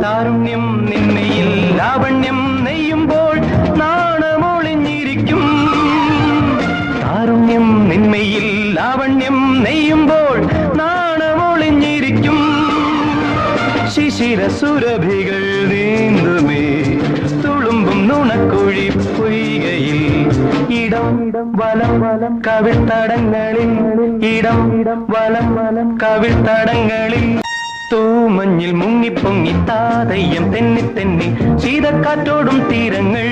താരുണ്യം നിന്നയിൽ ലാവണ്യം നെയ്യുമ്പോൾ നാണമൊളിഞ്ഞിരിക്കും. താരുണ്യം നിന്മയിൽ ലാവണ്യം നെയ്യുമ്പോൾ നാണമൊളിഞ്ഞിരിക്കും. ശിശിര സുരഭികൾ നീന്തുമേ തുളുമ്പും നുണക്കുഴി പൊയ്കയിൽ. ഇടം വലം വലം കവിൾത്തടങ്ങളിൽ, ഇടം വലം വലം കവിൾത്തടങ്ങളിൽ. തൂമഞ്ഞിൽ മുങ്ങിപ്പൊങ്ങി താതയ്യം തെന്നി തെന്നി ശീതക്കാറ്റോടും തീരങ്ങൾ.